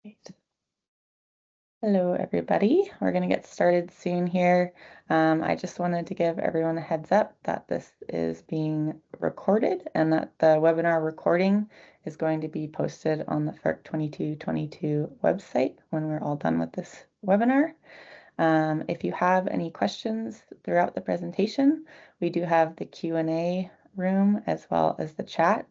Great. Hello, everybody. We're going to get started soon here. I just wanted to give everyone a heads up that this is being recorded and that the webinar recording is going to be posted on the FERC 2222 website when we're all done with this webinar. If you have any questions throughout the presentation, we do have the Q&A room as well as the chat,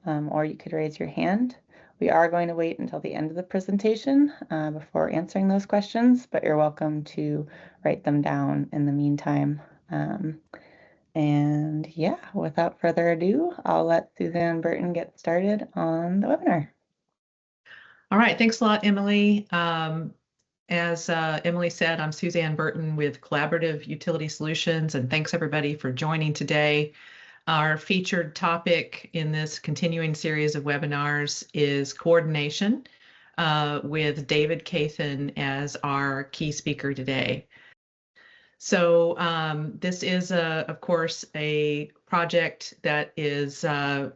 or you could raise your hand. We are going to wait until the end of the presentation before answering those questions, but you're welcome to write them down in the meantime. And yeah, without further ado, I'll let Suzanne and Bertin get started on the webinar. All right, thanks a lot, Emily. As Emily said, I'm Suzanne Bertin with Collaborative Utility Solutions, and thanks everybody for joining today. Our featured topic in this continuing series of webinars is coordination with David Kathan as our key speaker today. So this is, of course, a project that is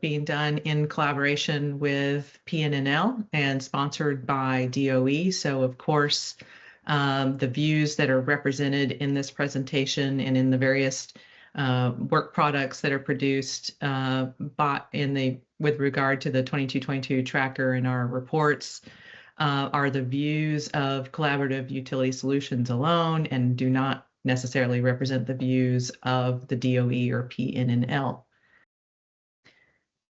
being done in collaboration with PNNL and sponsored by DOE. So, of course, the views that are represented in this presentation and in the various work products that are produced with regard to the 2222 tracker in our reports are the views of Collaborative Utility Solutions alone and do not necessarily represent the views of the DOE or PNNL.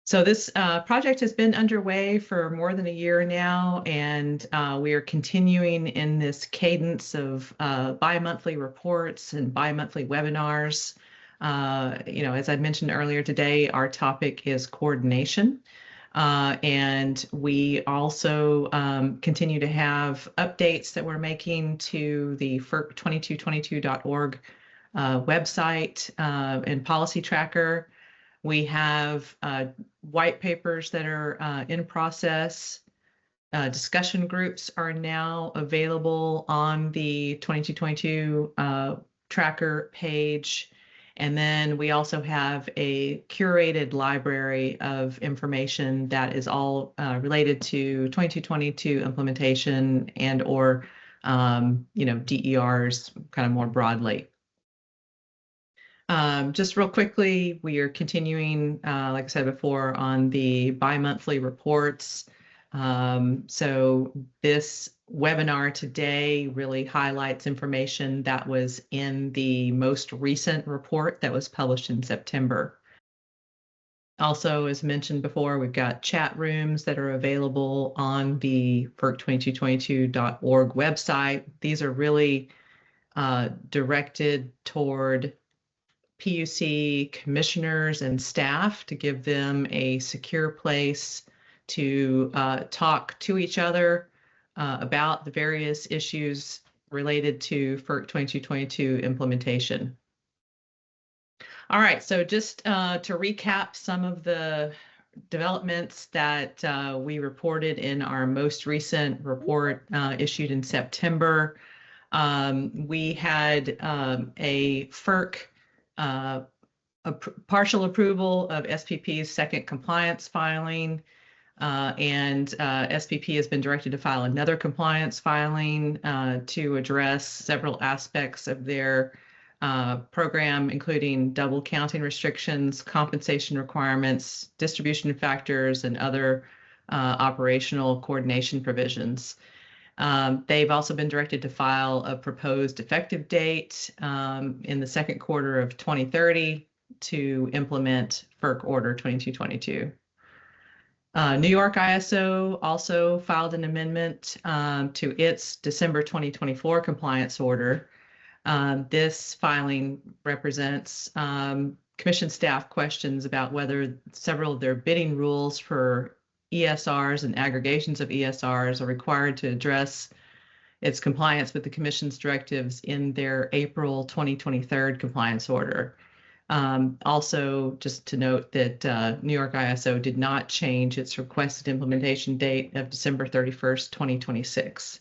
So this project has been underway for more than a year now, and we are continuing in this cadence of bi-monthly reports and bi-monthly webinars. As I mentioned earlier today, our topic is coordination. And we also continue to have updates that we're making to the FERC2222.org website and policy tracker. We have white papers that are in process. Discussion groups are now available on the 2222 tracker page. And then we also have a curated library of information that is all related to 2222 implementation and or DERs kind of more broadly. Just real quickly, we are continuing, like I said before, on the bi-monthly reports. So this webinar today really highlights information that was in the most recent report that was published in September. Also, as mentioned before, we've got chat rooms that are available on the FERC2222.org website. These are really directed toward PUC commissioners and staff to give them a secure place to talk to each other about the various issues related to FERC 2222 implementation. All right, so just to recap some of the developments that we reported in our most recent report issued in September. We had a FERC partial approval of SPP's second compliance filing, and SPP has been directed to file another compliance filing to address several aspects of their program, including double counting restrictions, compensation requirements, distribution factors, and other operational coordination provisions. They've also been directed to file a proposed effective date in the second quarter of 2030 to implement FERC Order 2222. New York ISO also filed an amendment to its December 2024 compliance order. This filing represents Commission staff questions about whether several of their bidding rules for ESRs and aggregations of ESRs are required to address its compliance with the Commission's directives in their April 2023 compliance order. Also, just to note that New York ISO did not change its requested implementation date of December 31st, 2026.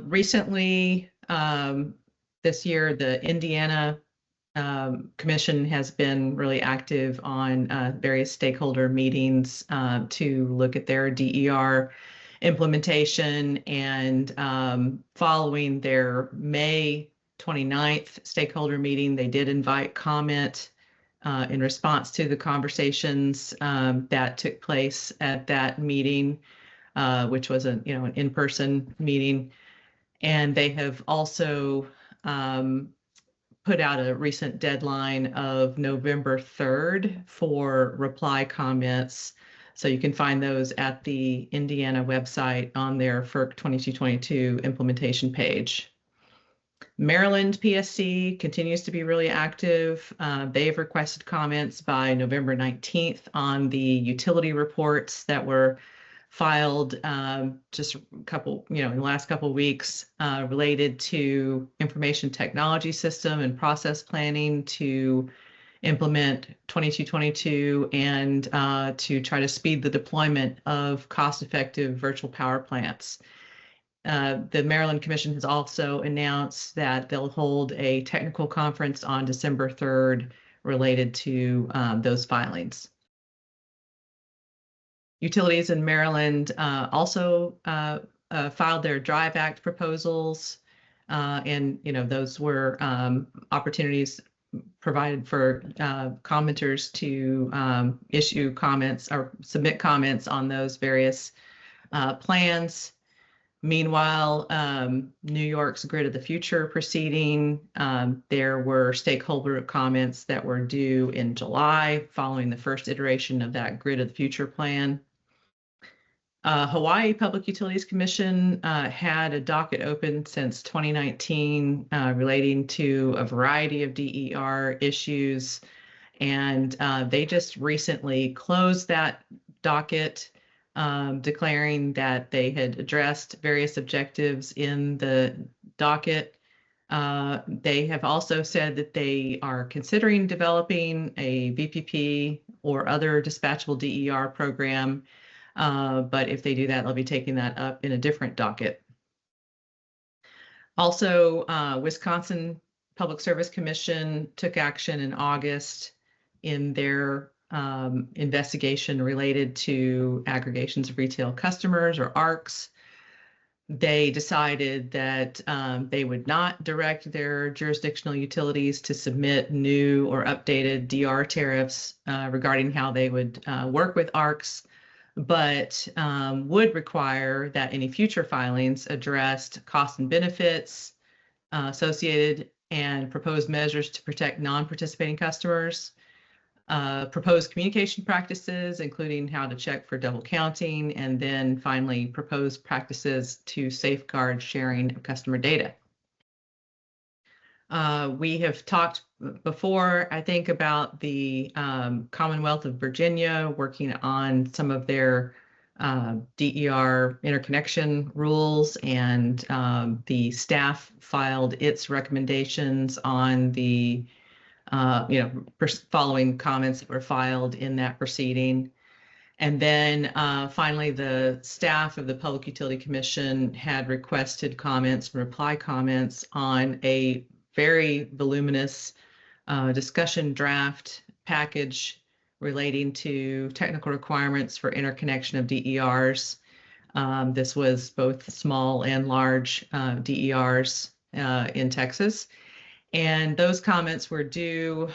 Recently, this year, the Indiana Commission has been really active on various stakeholder meetings to look at their DER implementation, and following their May 29th stakeholder meeting, they did invite comment in response to the conversations that took place at that meeting, which was an in-person meeting. And they have also put out a recent deadline of November 3rd for reply comments. So you can find those at the Indiana website on their FERC 2222 implementation page. Maryland PSC continues to be really active. They've requested comments by November 19th on the utility reports that were filed just a couple, in the last couple of weeks related to information technology system and process planning to implement 2222 and to try to speed the deployment of cost-effective virtual power plants. The Maryland Commission has also announced that they'll hold a technical conference on December 3rd related to those filings. Utilities in Maryland also filed their Drive Act proposals, and those were opportunities provided for commenters to issue comments or submit comments on those various plans. Meanwhile, New York's Grid of the Future proceeding, there were stakeholder comments that were due in July following the first iteration of that Grid of the Future plan. Hawaii Public Utilities Commission had a docket open since 2019 relating to a variety of DER issues, and they just recently closed that docket, declaring that they had addressed various objectives in the docket. They have also said that they are considering developing a VPP or other dispatchable DER program. But if they do that, they'll be taking that up in a different docket. Also, Wisconsin Public Service Commission took action in August in their investigation related to aggregations of retail customers, or ARCs. They decided that they would not direct their jurisdictional utilities to submit new or updated DR tariffs regarding how they would work with ARCs, but would require that any future filings addressed costs and benefits associated and proposed measures to protect non-participating customers, proposed communication practices, including how to check for double counting, and then finally proposed practices to safeguard sharing of customer data. We have talked before, I think, about the Commonwealth of Virginia working on some of their DER interconnection rules, and the staff filed its recommendations on the following comments that were filed in that proceeding. And then finally, the staff of the Public Utility Commission had requested comments and reply comments on a very voluminous discussion draft package relating to technical requirements for interconnection of DERs. This was both small and large DERs in Texas. And those comments were due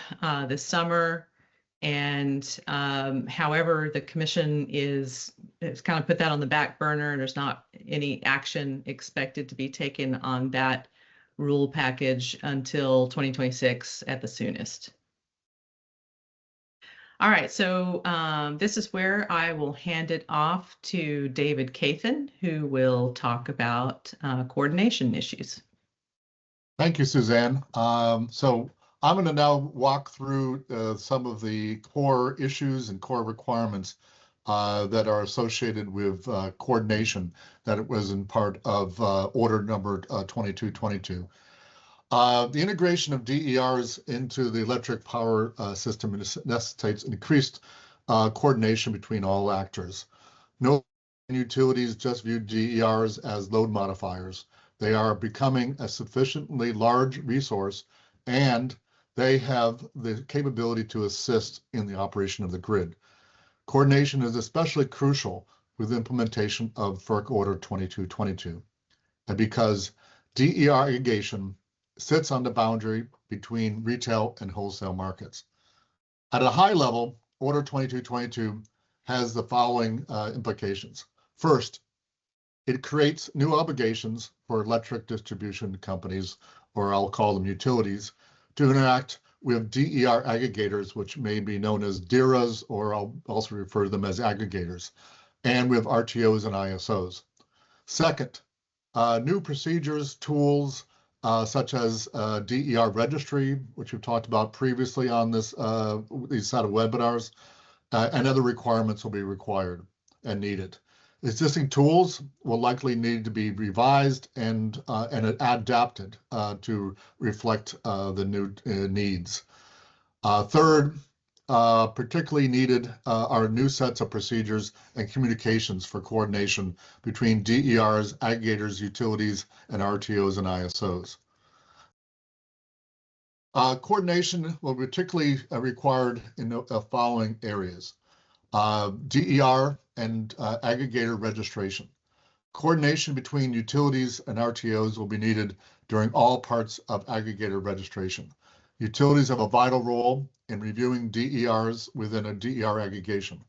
this summer. And however, the commission it's kind of put that on the back burner, and there's not any action expected to be taken on that rule package until 2026 at the soonest. All right, so this is where I will hand it off to David Kathan, who will talk about coordination issues. Thank you, Suzanne. So I'm going to now walk through some of the core issues and core requirements that are associated with coordination that it was in part of Order number 2222. The integration of DERs into the electric power system necessitates increased coordination between all actors. No utilities just view DERs as load modifiers. They are becoming a sufficiently large resource, and they have the capability to assist in the operation of the grid. Coordination is especially crucial with the implementation of FERC Order 2222, and because DER aggregation sits on the boundary between retail and wholesale markets. At a high level, Order 2222 has the following implications. First, it creates new obligations for electric distribution companies, or I'll call them utilities, to interact with DER aggregators, which may be known as DERAs, or I'll also refer to them as aggregators, and with RTOs and ISOs. Second, new procedures, tools, such as DER registry, which we've talked about previously on these set of webinars, and other requirements will be required and needed. Existing tools will likely need to be revised and adapted to reflect the new needs. Third, particularly needed are new sets of procedures and communications for coordination between DERs, aggregators, utilities, and RTOs and ISOs. Coordination will be particularly required in the following areas. DER and aggregator registration. Coordination between utilities and RTOs will be needed during all parts of aggregator registration. Utilities have a vital role in reviewing DERs within a DER aggregation.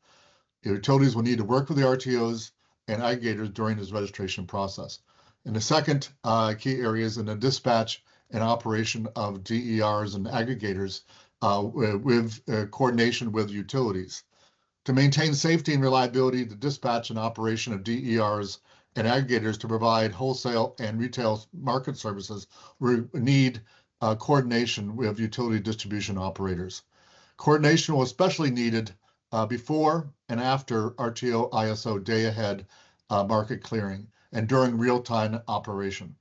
Utilities will need to work with the RTOs and aggregators during this registration process. And the second key area is in the dispatch and operation of DERs and aggregators with coordination with utilities. To maintain safety and reliability, the dispatch and operation of DERs and aggregators to provide wholesale and retail market services, we need coordination with utility distribution operators. Coordination will especially needed before and after RTO ISO day-ahead market clearing and during real-time operation.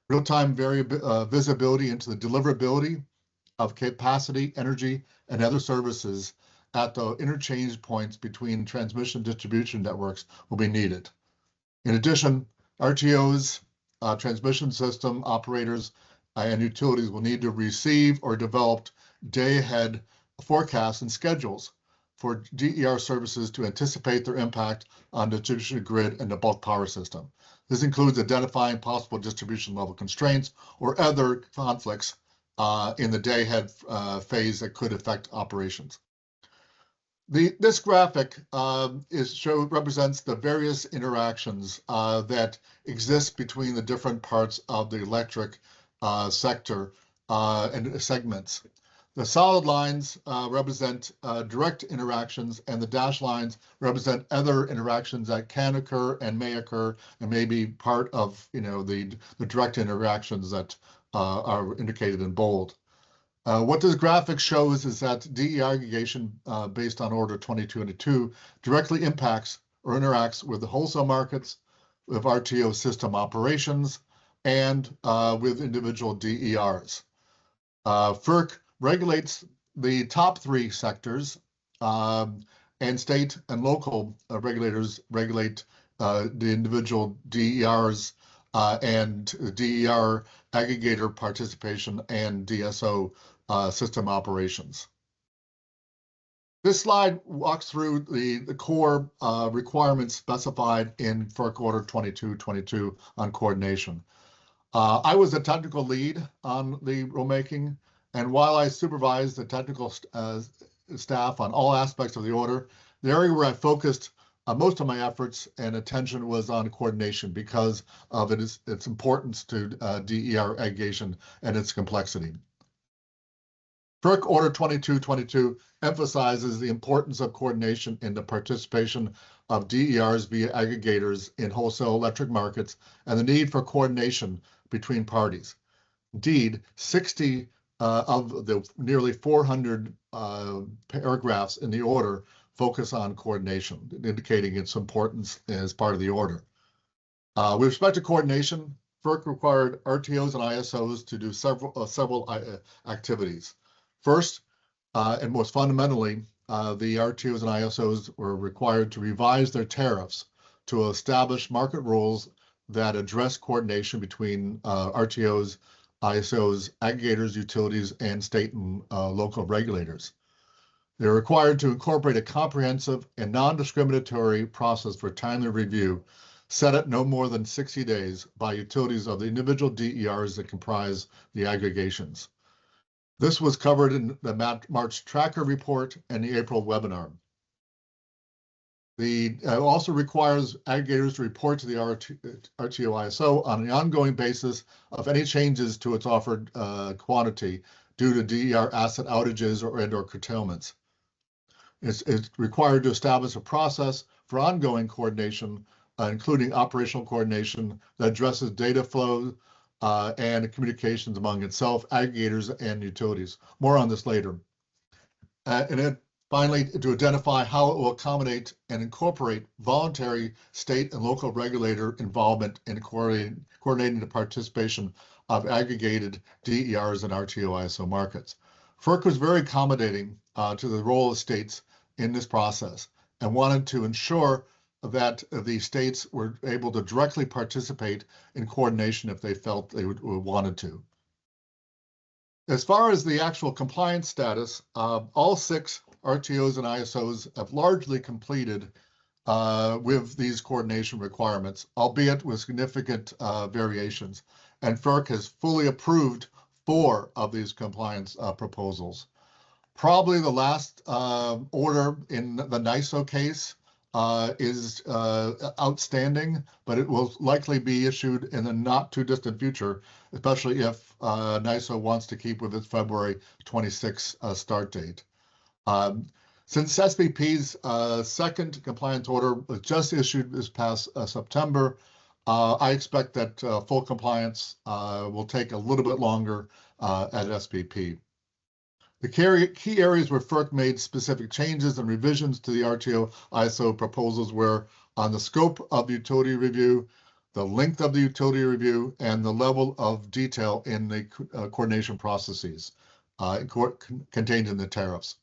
Real-time visibility into the deliverability of capacity, energy, and other services at the interchange points between transmission distribution networks will be needed. In addition, RTOs, transmission system operators, and utilities will need to receive or develop day-ahead forecasts and schedules for DER services to anticipate their impact on the distribution grid and the bulk power system. This includes identifying possible distribution level constraints or other conflicts in the day-ahead phase that could affect operations. This graphic represents the various interactions that exist between the different parts of the electric sector and segments. The solid lines represent direct interactions, and the dashed lines represent other interactions that can occur and may occur and may be part of the direct interactions that are indicated in bold. What this graphic shows is that DER aggregation based on Order 2222 directly impacts or interacts with the wholesale markets, with RTO system operations, and with individual DERs. FERC regulates the top three sectors, and state and local regulators regulate the individual DERs and DER aggregator participation and DSO system operations. This slide walks through the core requirements specified in FERC Order 2222 on coordination. I was a technical lead on the rulemaking, and while I supervised the technical staff on all aspects of the order, the area where I focused most of my efforts and attention was on coordination because of its importance to DER aggregation and its complexity. FERC Order 2222 emphasizes the importance of coordination in the participation of DERs via aggregators in wholesale electric markets and the need for coordination between parties. Indeed, 60 of the nearly 400 paragraphs in the order focus on coordination, indicating its importance as part of the order. With respect to coordination, FERC required RTOs and ISOs to do several activities. First, and most fundamentally, the RTOs and ISOs were required to revise their tariffs to establish market rules that address coordination between RTOs ISOs, aggregators, utilities, and state and local regulators. They're required to incorporate a comprehensive and non-discriminatory process for timely review set at no more than 60 days by utilities of the individual DERs that comprise the aggregations. This was covered in the March tracker report and the April webinar. The also requires aggregators to report to the RTO ISO on an ongoing basis of any changes to its offered quantity due to DER asset outages or curtailments. It's required to establish a process for ongoing coordination, including operational coordination that addresses data flow and communications among itself, aggregators, and utilities. More on this later. Finally, to identify how it will accommodate and incorporate voluntary state and local regulator involvement in coordinating the participation of aggregated DERs and RTO ISO markets. FERC was very accommodating to the role of states in this process and wanted to ensure that the states were able to directly participate in coordination if they felt they wanted to. As far as the actual compliance status, all 6 RTOs and ISOs have largely completed with these coordination requirements, albeit with significant variations. And FERC has fully approved 4 of these compliance proposals. Probably the last order in the NISO case is outstanding, but it will likely be issued in the not too distant future, especially if NISO wants to keep with its February 26 start date. Since SPP's second compliance order was just issued this past September, I expect that full compliance will take a little bit longer at SPP. The key areas where FERC made specific changes and revisions to the RTO ISO proposals were on the scope of the utility review, the length of the utility review, and the level of detail in the coordination processes contained in the tariffs.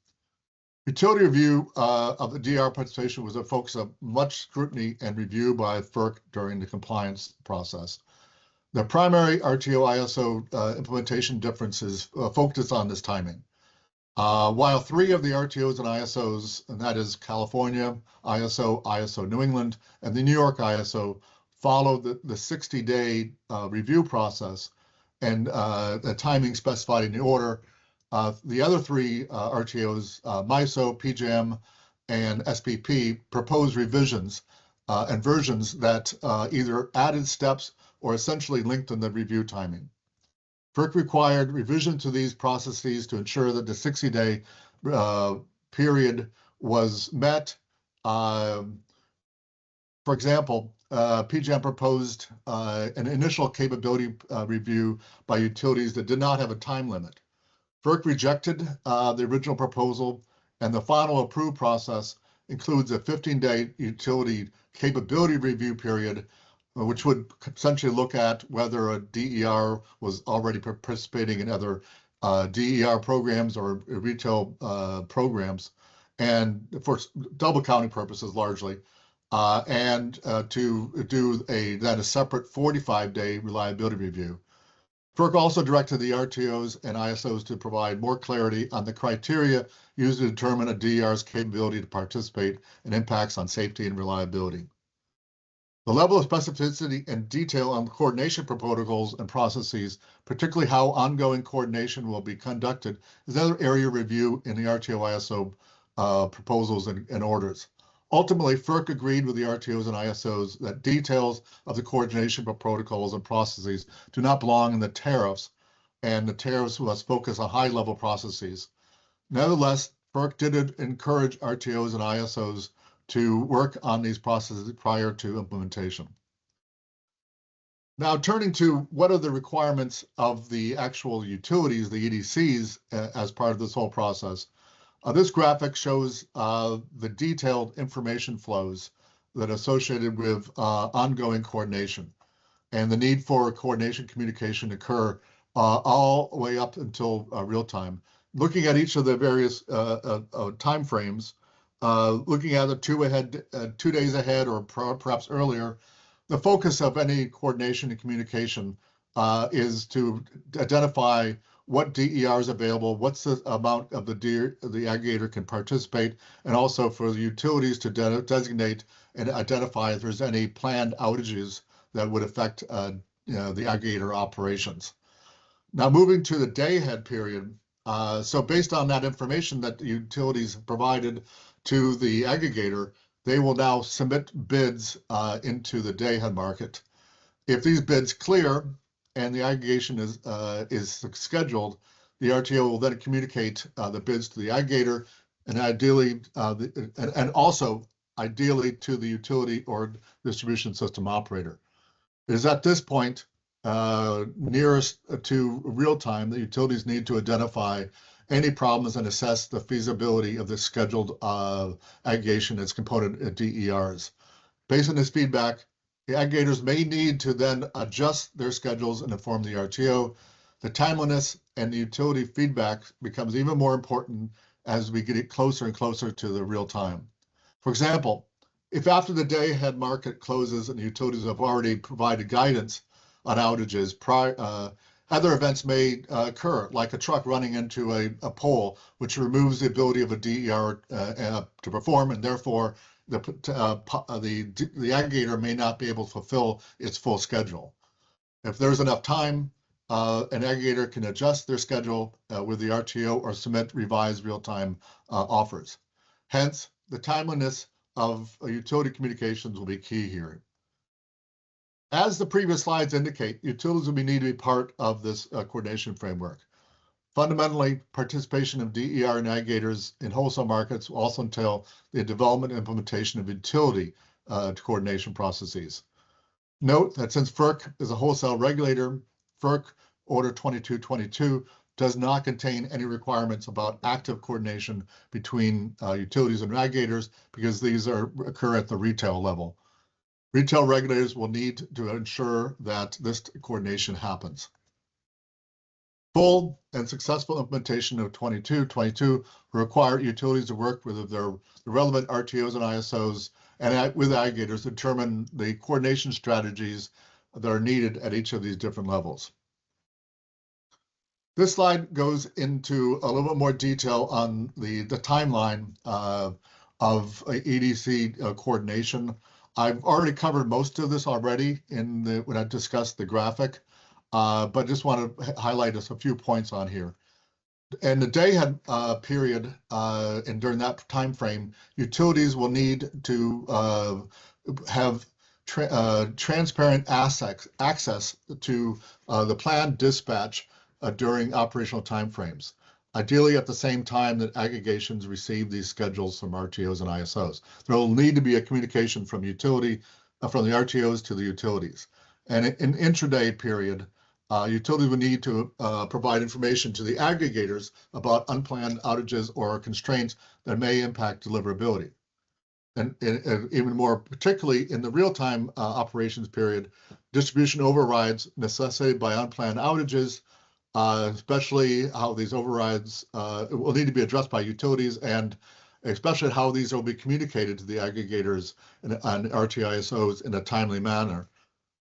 Utility review of the DR participation was a focus of much scrutiny and review by FERC during the compliance process. The primary RTO ISO implementation differences focused on this timing. While 3 of the RTOs and ISOs, and that is California ISO, ISO New England, and the New York ISO, followed the 60-day review process and the timing specified in the order, the other 3 RTOs, MISO, PJM, and SPP, proposed revisions and versions that either added steps or essentially lengthened the review timing. FERC required revision to these processes to ensure that the 60-day period was met. For example, PJM proposed an initial capability review by utilities that did not have a time limit. FERC rejected the original proposal, and the final approved process includes a 15-day utility capability review period, which would essentially look at whether a DER was already participating in other DER programs or retail programs, and for double counting purposes largely, and to do then a separate 45-day reliability review. FERC also directed the RTOs and ISOs to provide more clarity on the criteria used to determine a DER's capability to participate and impacts on safety and reliability. The level of specificity and detail on coordination protocols and processes, particularly how ongoing coordination will be conducted, is another area of review in the RTO ISO proposals and orders. Ultimately, FERC agreed with the RTOs and ISOs that details of the coordination protocols and processes do not belong in the tariffs, and the tariffs must focus on high-level processes. Nevertheless, FERC did encourage RTOs and ISOs to work on these processes prior to implementation. Now, turning to what are the requirements of the actual utilities, the EDCs, as part of this whole process. This graphic shows the detailed information flows that are associated with ongoing coordination and the need for coordination communication occur all the way up until real time. Looking at each of the various time frames, looking at the 2 days ahead or perhaps earlier, the focus of any coordination and communication is to identify what DER is available, what's the amount of the aggregator can participate, and also for the utilities to designate and identify if there's any planned outages that would affect the aggregator operations. Now moving to the day-ahead period, so based on that information that the utilities provided to the aggregator, they will now submit bids into the day-ahead market. If these bids clear and the aggregation is scheduled, the RTO will then communicate the bids to the aggregator and ideally, and also ideally to the utility or distribution system operator. It is at this point nearest to real time that utilities need to identify any problems and assess the feasibility of the scheduled aggregation and its component DERs. Based on this feedback, the aggregators may need to then adjust their schedules and inform the RTO. The timeliness and the utility feedback becomes even more important as we get closer and closer to the real time. For example, if after the day-ahead market closes and the utilities have already provided guidance on outages, other events may occur, like a truck running into a pole, which removes the ability of a DER to perform, and therefore the aggregator may not be able to fulfill its full schedule. If there's enough time, an aggregator can adjust their schedule with the RTO or submit revised real-time offers. Hence, the timeliness of utility communications will be key here. As the previous slides indicate, utilities will need to be part of this coordination framework. Fundamentally, participation of DER and aggregators in wholesale markets will also entail the development and implementation of utility coordination processes. Note that since FERC is a wholesale regulator, FERC Order 2222 does not contain any requirements about active coordination between utilities and aggregators because these occur at the retail level. Retail regulators will need to ensure that this coordination happens. Full and successful implementation of 2222 will require utilities to work with the relevant RTOs and ISOs and with aggregators to determine the coordination strategies that are needed at each of these different levels. This slide goes into a little bit more detail on the timeline of EDC coordination. I've already covered most of this already when I discussed the graphic, but just want to highlight a few points on here. In the day-ahead period, and during that time frame, utilities will need to have transparent access to the planned dispatch during operational timeframes, ideally at the same time that aggregations receive these schedules from RTOs and ISOs. There will need to be a communication from from the RTOs to the utilities. And in intraday period, utilities will need to provide information to the aggregators about unplanned outages or constraints that may impact deliverability. And even more particularly in the real-time operations period, distribution overrides necessitated by unplanned outages, especially how these overrides will need to be addressed by utilities, and especially how these will be communicated to the aggregators and RTISOs in a timely manner.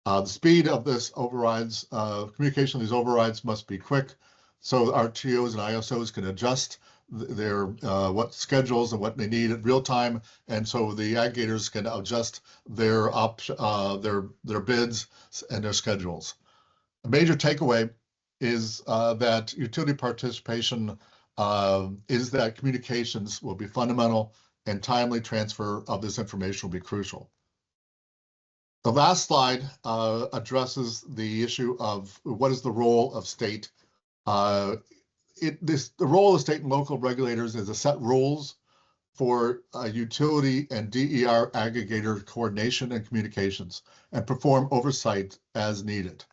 The speed of this overrides, communication of these overrides must be quick, so RTOs and ISOs can adjust their what schedules and what they need in real time, and so the aggregators can adjust their bids and their schedules. A major takeaway is that utility participation is that communications will be fundamental and timely transfer of this information will be crucial. The last slide addresses the issue of what is the role of state. The role of state and local regulators is to set rules for utility and DER aggregator coordination and communications and perform oversight as needed.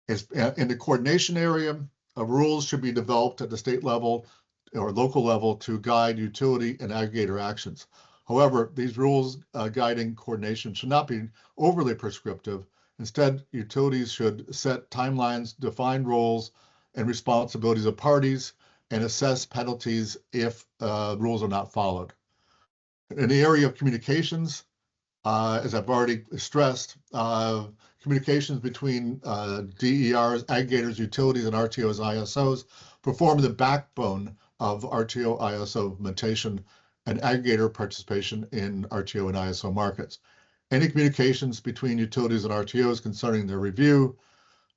In the coordination area, rules should be developed at the state level or local level to guide utility and aggregator actions. However, these rules guiding coordination should not be overly prescriptive. Instead, utilities should set timelines, define roles and responsibilities of parties, and assess penalties if rules are not followed. In the area of communications, As I've already stressed, communications between DERs, aggregators, utilities, and RTOs, ISOs perform the backbone of RTO ISO implementation and aggregator participation in RTO and ISO markets. Any communications between utilities and RTOs concerning their review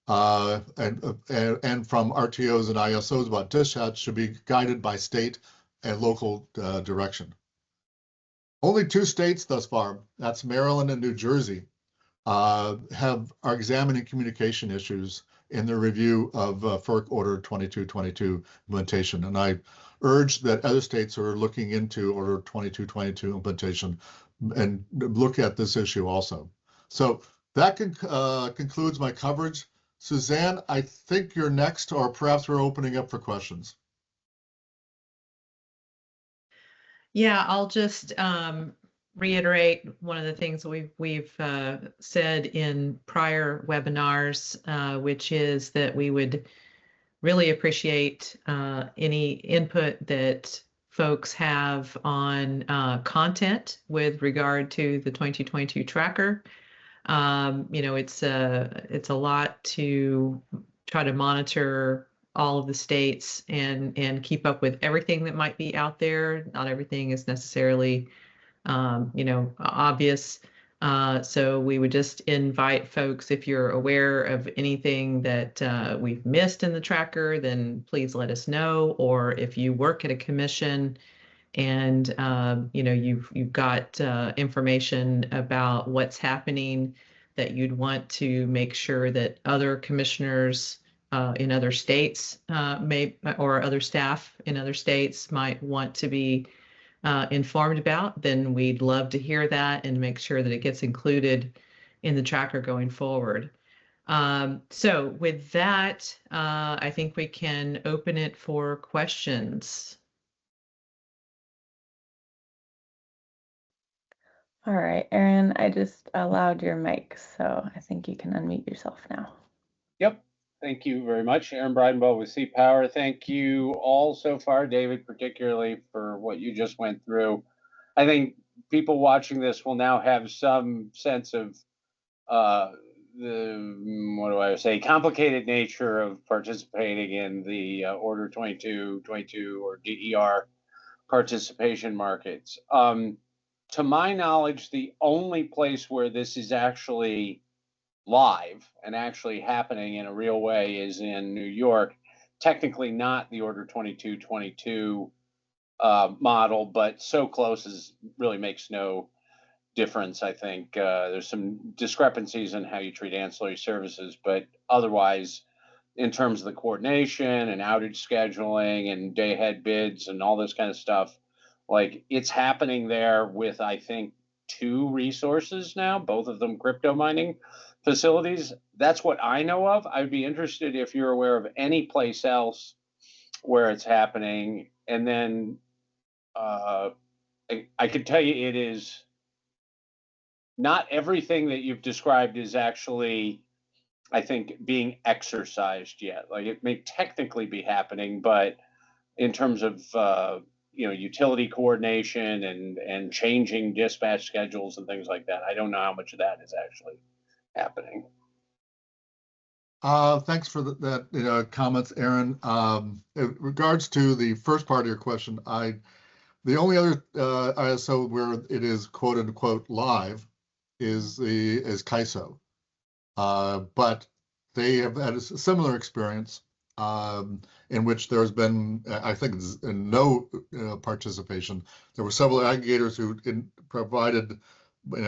and from RTOs and ISOs about discharge should be guided by state and local direction. Only 2 states thus far, that's Maryland and New Jersey, are examining communication issues in their review of FERC Order 2222 implementation. And I urge that other states who are looking into Order 2222 implementation and look at this issue also. So that concludes my coverage. Suzanne, I think you're next, or perhaps we're opening up for questions. Yeah, I'll just reiterate one of the things we've said in prior webinars, which is that we would really appreciate any input that folks have on content with regard to the 2222 tracker. It's a lot to try to monitor all of the states and keep up with everything that might be out there. Not everything is necessarily, obvious. So we would just invite folks, if you're aware of anything that we've missed in the tracker, then please let us know. Or if you work at a commission and you've got information about what's happening that you'd want to make sure that other commissioners in other states or other staff in other states might want to be informed about, then we'd love to hear that and make sure that it gets included in the tracker going forward. So with that, I think we can open it for questions. All right, Aaron, I just allowed your mic, so I think you can unmute yourself now. Yep. Thank you very much. Aaron Breidenbach with C-Power. Thank you all so far, David, particularly for what you just went through. I think people watching this will now have some sense of the complicated nature of participating in the Order 2222 or DER participation markets. To my knowledge, the only place where this is actually live and actually happening in a real way is in New York. Technically not the Order 2222 model, but so close as really makes no difference. I think there's some discrepancies in how you treat ancillary services, but otherwise, in terms of the coordination and outage scheduling and day ahead bids and all this kind of stuff, like it's happening there with, I think, 2 resources now, both of them crypto mining facilities. That's what I know of. I'd be interested if you're aware of any place else where it's happening. And then I could tell you it is not everything that you've described is actually, I think, being exercised yet. Like it may technically be happening, but in terms of utility coordination and changing dispatch schedules and things like that, I don't know how much of that is actually happening. Thanks for that comments, Aaron. In regards to the first part of your question, the only other ISO where it is quote unquote live is CAISO, but they have had a similar experience in which there's been, I think, no participation. There were several aggregators who provided,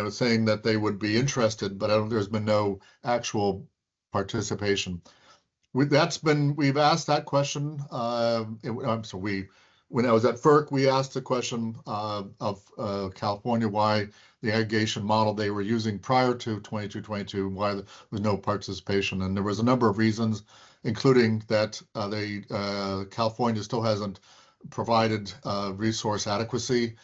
saying that they would be interested, but there's been no actual participation. We've asked that question. When I was at FERC, we asked the question of California why the aggregation model they were using prior to 2222, why there was no participation. And there was a number of reasons, including that California still hasn't provided resource adequacy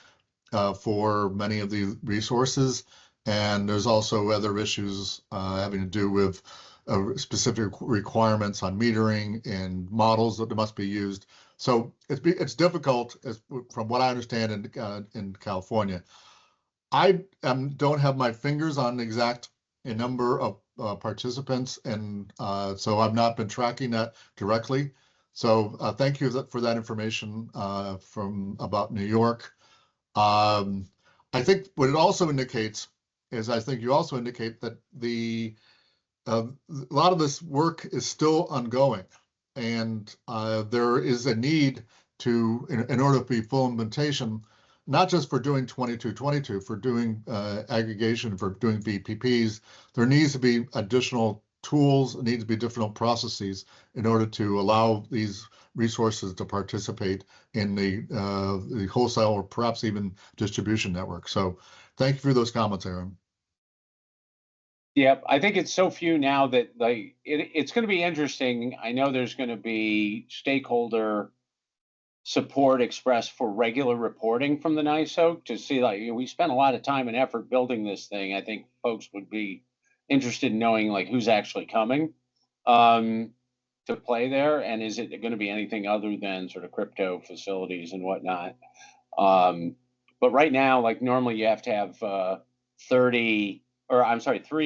for many of the resources. And there's also other issues having to do with specific requirements on metering and models that must be used. So it's difficult, from what I understand, in California. I don't have my fingers on the exact number of participants, and so I've not been tracking that directly. So thank you for that information from about New York. I think what it also indicates is I think you also indicate that a lot of this work is still ongoing, and there is a need to, in order to be full implementation, not just for doing 2222, for doing aggregation, for doing VPPs, there needs to be additional tools, there needs to be different processes in order to allow these resources to participate in the wholesale or perhaps even distribution network. So thank you for those comments, Aaron. Yep, I think it's so few now that like it's going to be interesting. I know there's going to be stakeholder support expressed for regular reporting from the NISO to see, like, we spent a lot of time and effort building this thing. I think folks would be interested in knowing like who's actually coming to play there, and is it going to be anything other than sort of crypto facilities and whatnot. But right now, like normally you have to have 3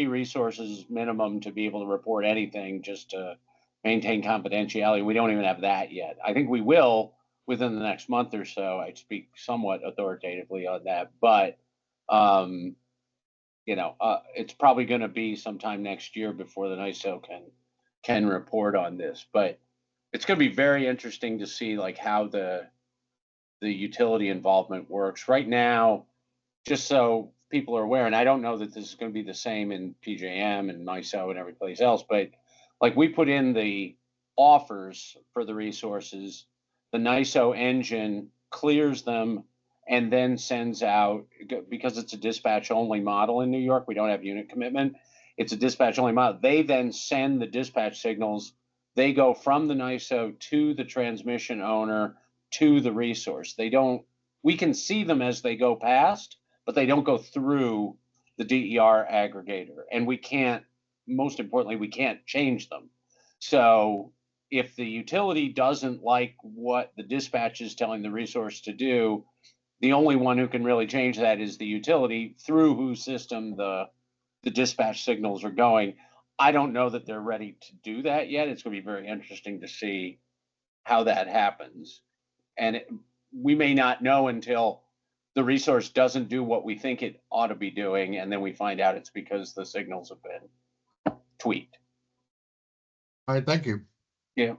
resources minimum to be able to report anything, just to maintain confidentiality. We don't even have that yet. I think we will within the next month or so. I speak somewhat authoritatively on that, but it's probably going to be sometime next year before the NISO can report on this. But it's going to be very interesting to see like how the utility involvement works right now. Just so people are aware, and I don't know that this is going to be the same in PJM and MISO and every place else, but like we put in the offers for the resources, the NISO engine clears them and then sends out, because it's a dispatch only model in New York, we don't have unit commitment, it's a dispatch only model. They then send the dispatch signals, they go from the NISO to the transmission owner to the resource. We can see them as they go past, but they don't go through the DER aggregator. And most importantly, we can't change them. So if the utility doesn't like what the dispatch is telling the resource to do, the only one who can really change that is the utility through whose system the dispatch signals are going. I don't know that they're ready to do that yet. It's going to be very interesting to see how that happens. And we may not know until the resource doesn't do what we think it ought to be doing, and then we find out it's because the signals have been tweaked. All right, thank you. Yeah.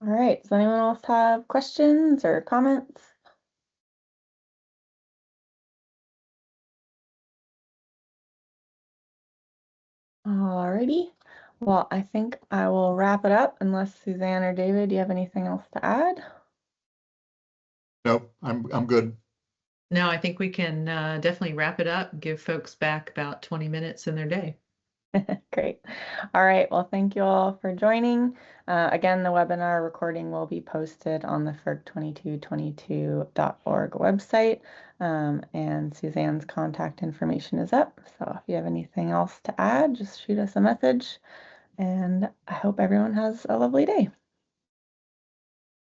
All right, does anyone else have questions or comments? Alrighty, well, I think I will wrap it up unless Suzanne or David, do you have anything else to add? Nope, I'm good. No, I think we can definitely wrap it up, give folks back about 20 minutes in their day. Great. All right. Well, thank you all for joining. Again, the webinar recording will be posted on the FERC2222.org website. And Suzanne's contact information is up. So if you have anything else to add, just shoot us a message. And I hope everyone has a lovely day.